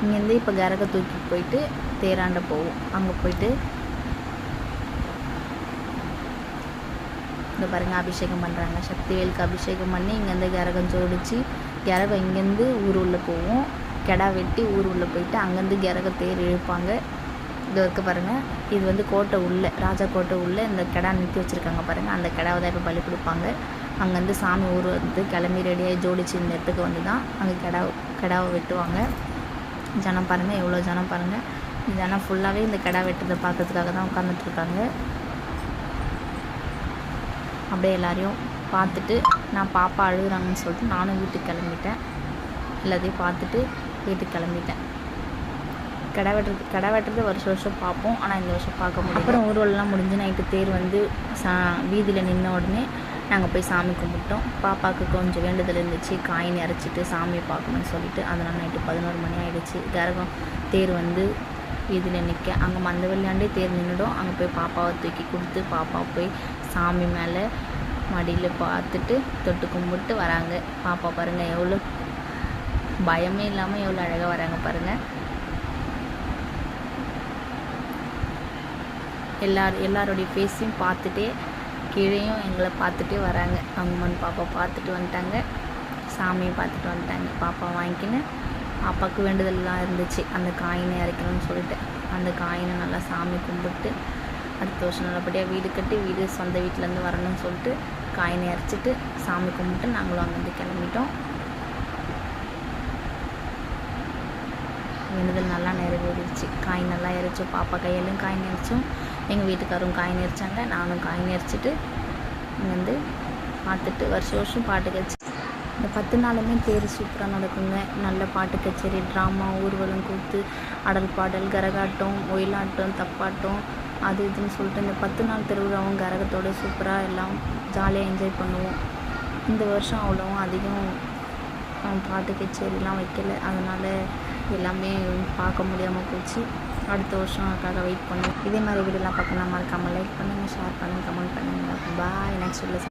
இங்கேருந்து இப்போ கரகை தூக்கிட்டு போயிட்டு தேராண்ட போவோம். அங்கே போயிட்டு இந்த பாருங்கள் அபிஷேகம் பண்ணுறாங்க. சக்திவேலுக்கு அபிஷேகம் பண்ணி இங்கேருந்து கரகம் ஜோடிச்சு கரகம் இங்கேருந்து ஊர் உள்ளே போவோம். கெடா வெட்டி ஊர் உள்ளே போயிட்டு அங்கேருந்து கரக தேர் இழுப்பாங்க. இது இருக்க பாருங்கள், இது வந்து கோட்டை உள்ளே, ராஜா கோட்டை உள்ளே இந்த கெடா நிறுத்தி வச்சுருக்காங்க பாருங்கள். அந்த கெடாவை தான் இப்போ பலி கொடுப்பாங்க. அங்கேருந்து சாமி ஊர் வந்து கிளம்பி ரெடியாகி ஜோடிச்சு இந்த இடத்துக்கு வந்து தான் அங்கே கெடாவை வெட்டுவாங்க. ஜனம் பாருங்கள், எவ்வளோ ஜனம் பாருங்கள். ஜனம் ஃபுல்லாகவே இந்த கெடா வெட்டுறதை பார்க்கறதுக்காக தான் உட்காந்துட்ருக்காங்க. அப்படியே எல்லாரையும் பார்த்துட்டு நான் பாப்பா அழுகுறாங்கன்னு சொல்லிட்டு நானும் வீட்டுக்கு கிளம்பிட்டேன். எல்லாத்தையும் பார்த்துட்டு வீட்டுக்கு கிளம்பிட்டேன். கடை வெட்டுறது வருஷம் பார்ப்போம், ஆனால் இந்த வருஷம் பார்க்க முடியும். அப்புறம் ஊர்வலம்லாம் முடிஞ்சு நைட்டு தேர் வந்து வீதியில் நின்ன உடனே நாங்கள் போய் சாமி கும்பிட்டோம். பாப்பாவுக்கு கொஞ்சம் வேண்டுதல் இருந்துச்சு, காயின் இறச்சிட்டு சாமியை பார்க்கணும்னு சொல்லிட்டு. அதனால் நைட்டு 11 மணி ஆகிடுச்சு. கரகம் தேர் வந்து வீதியில் நிற்க அங்கே மந்த விளையாண்டே தேர் நின்றுடும். அங்கே போய் பாப்பாவை தூக்கி கொடுத்து பாப்பா போய் சாமி மேலே மடியில் பார்த்துட்டு தொட்டு கும்பிட்டு வராங்க. பாப்பா பாருங்கள் எவ்வளோ பயமே இல்லாமல் எவ்வளோ அழகாக வராங்க பாருங்கள். எல்லாருடைய ஃபேஸையும் பார்த்துட்டே கீழேயும் எங்களை பார்த்துட்டே வராங்க. அம்மன் பாப்பா பார்த்துட்டு வந்துட்டாங்க, சாமியை பார்த்துட்டு வந்துட்டாங்க. பாப்பா வாங்கிக்கின்னு பாப்பாவுக்கு வேண்டுதல்லாம் இருந்துச்சு, அந்த காயினை இறக்கணும்னு சொல்லிட்டு அந்த காயினை நல்லா சாமி கும்பிட்டு அடுத்த வருஷம் நல்லபடியாக வீடு கட்டி சொந்த வீட்டிலேருந்து வரணும்னு சொல்லிட்டு காயினை இறச்சிட்டு சாமி கும்பிட்டு நாங்களும் அங்கேருந்து கிளம்பிட்டோம். வேண்டுதல் நல்லா நிறைவேறிடுச்சு. காயின் நல்லா இறைச்சோம், பாப்பா கையிலையும் காயின் இறைச்சோம், எங்கள் வீட்டுக்காரும் காயின் இறைச்சாங்க, நானும் காயின் இறைச்சிட்டு இங்கேருந்து பார்த்துட்டு வருஷம் பாட்டு கச்சேரி. இந்த 10 நாளுமே தேர் சூப்பராக நடக்குங்க. நல்ல பாட்டு கச்சேரி, ட்ராமா, ஊர்வலம், கூத்து, அடல் பாடல், கரகாட்டம், ஒயிலாட்டம், தப்பாட்டம், அது இதுன்னு சொல்லிட்டு இந்த 10 நாள் திருவிழாவும் கரகத்தோடு சூப்பராக எல்லாம் ஜாலியாக என்ஜாய் பண்ணுவோம். இந்த வருஷம் அவ்வளோவும் அதிகம் பாட்டு கச்சேரிலாம் வைக்கல, அதனால் எல்லாமே பார்க்க முடியாமல் போச்சு. அடுத்த வருஷம் அதுக்காக வெயிட் பண்ணுவோம். இதே மாதிரி வீடியோலாம் பார்க்கணும், மறக்காமல் லைக் பண்ணுங்கள், ஷேர் பண்ணுங்கள், கமெண்ட் பண்ணுங்கள். பாய். நெக்ஸ்ட் வீடியோவில்